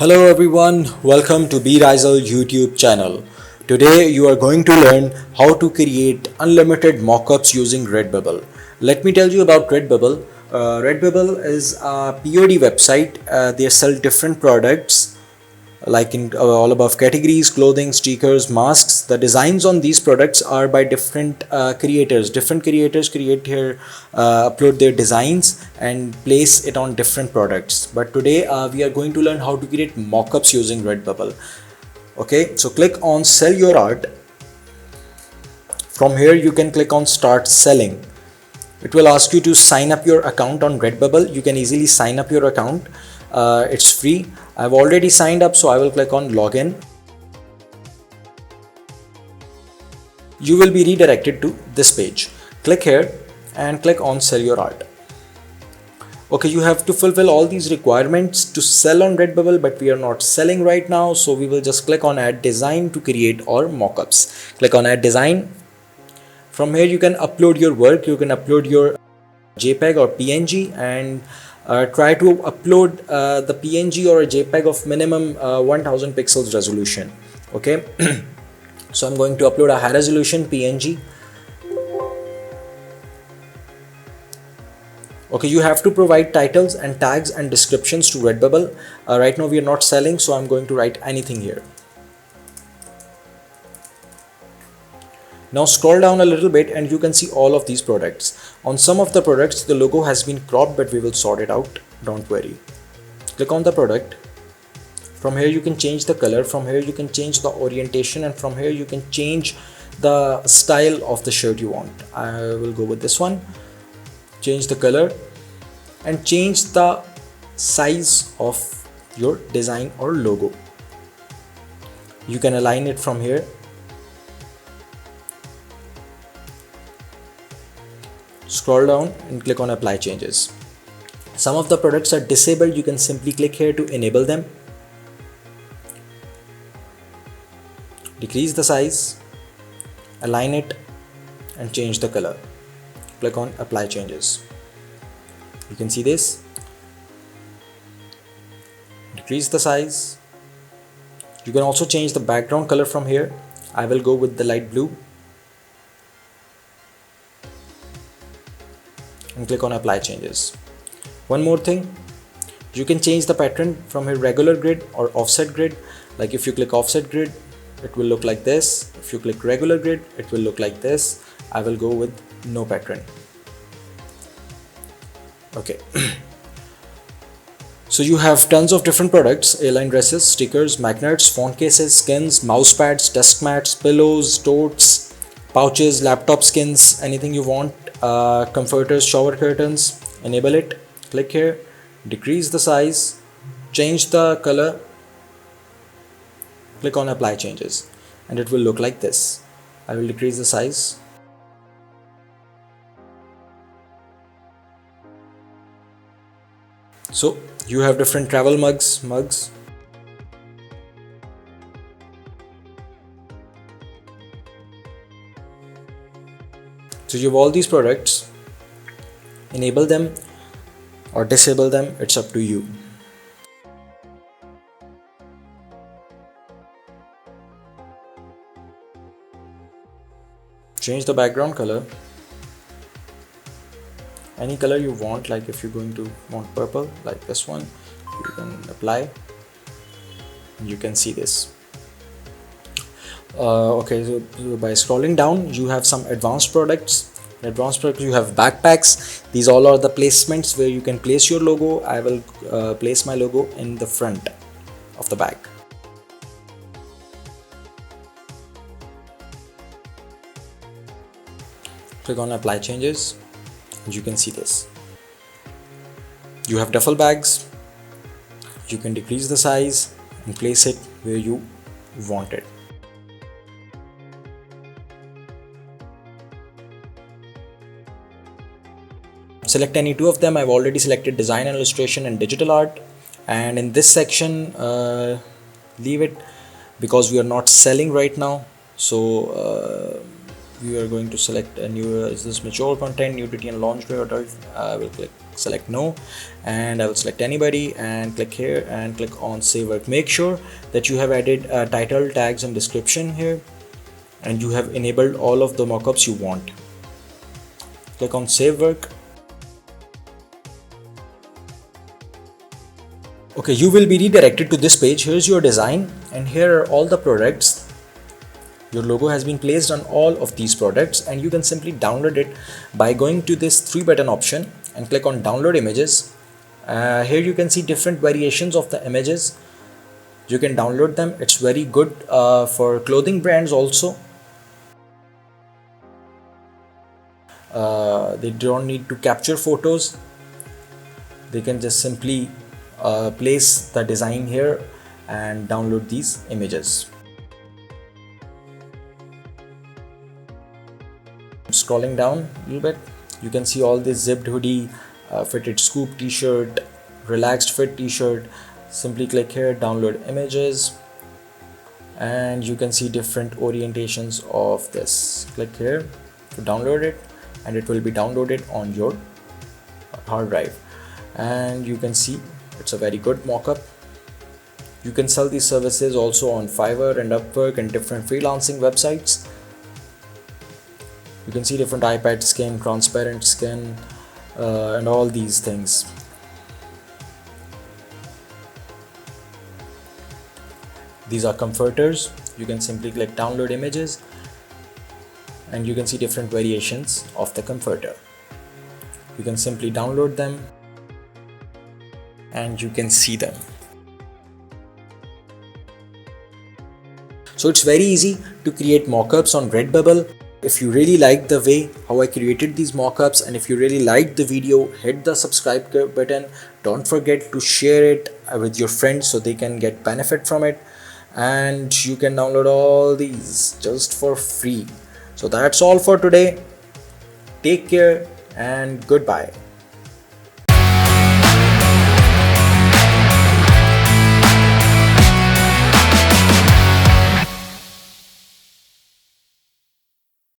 Hello everyone, welcome to Ryzel YouTube channel. Today you are going to learn how to create unlimited mockups using Redbubble. Let me tell you about Redbubble. Redbubble is a POD website. They sell different products like in all above categories: clothing, stickers, masks. The designs on these products are by different creators. Different creators create here, upload their designs and place it on different products. But today we are going to learn how to create mockups using Redbubble. Okay, so click on sell your art. From here you can click on start selling. It will ask you to sign up your account on Redbubble. You can easily sign up your account. It's free. I've already signed up, so I will click on login. You will be redirected to this page. Click here and click on sell your art. Okay, you have to fulfill all these requirements to sell on Redbubble, but we are not selling right now, so we will just click on add design to create our mockups. Click on add design. From here you can upload your work. You can upload your JPEG or PNG and try to upload the PNG or a JPEG of minimum 1000 pixels resolution. Okay, so I'm going to upload a high resolution PNG. Okay, you have to provide titles and tags and descriptions to Redbubble. Right now we are not selling, so I'm going to write anything here. Now scroll down a little bit and you can see all of these products. On some of the products the logo has been cropped, but we will sort it out, don't worry. Click on the product. From here you can change the color, from here you can change the orientation, and from here you can change the style of the shirt you want. I will go with this one. Change the color and change the size of your design or logo. You can align it from here. Scroll down and click on apply changes. Some of the products are disabled. You can simply click here to enable them. Decrease the size, align it and change the color. Click on apply changes. You can see this. Decrease the size. You can also change the background color from here. I will go with the light blue. And click on apply changes. One more thing, you can change the pattern from a regular grid or offset grid. Like if you click offset grid, it will look like this. If you click regular grid, it will look like this. I will go with no pattern. Okay. So you have tons of different products: airline dresses, stickers, magnets, phone cases, skins, mouse pads, desk mats, pillows, totes, pouches, laptop skins, anything you want. Comforters, shower curtains. Enable it. Click here, decrease the size, change the color, click on apply changes, and it will look like this. I will decrease the size. So you have different travel mugs. So you have all these products. Enable them or disable them, it's up to you. Change the background color, any color you want. Like if you're going to want purple, like this one, you can apply. You can see this. Okay, so by scrolling down you have some advanced products. You have backpacks. These all are the placements where you can place your logo. I will place my logo in the front of the bag. Click on apply changes. You can see this. You have duffel bags. You can decrease the size and place it where you want it. Select any two of them. I've already selected design and illustration and digital art, and in this section leave it because we are not selling right now, so we are going to select a new, is this mature content, nudity and lingerie, or adult? I will click select no, and I will select anybody and click here and click on save work. Make sure that you have added title, tags and description here, and you have enabled all of the mockups you want. Click on save work. Okay, you will be redirected to this page. Here's your design and here are all the products. Your logo has been placed on all of these products, and you can simply download it by going to this 3-button option and click on download images. Here you can see different variations of the images. You can download them. It's very good for clothing brands also. They don't need to capture photos. They can just simply place the design here and download these images. Scrolling down a little bit, you can see all this zipped hoodie, fitted scoop t-shirt, relaxed fit t-shirt. Simply click here, download images, and you can see different orientations of this. Click here to download it, and it will be downloaded on your hard drive. And you can see it's a very good mockup. You can sell these services also on Fiverr and Upwork and different freelancing websites. You can see different iPad skin, transparent skin, and all these things. These are comforters. You can simply click download images, and you can see different variations of the comforter. You can simply download them and you can see them. So it's very easy to create mockups on Redbubble. If you really like the way how I created these mockups, and if you really liked the video, hit the subscribe button. Don't forget to share it with your friends so they can get benefit from it. And you can download all these just for free. So that's all for today. Take care and goodbye.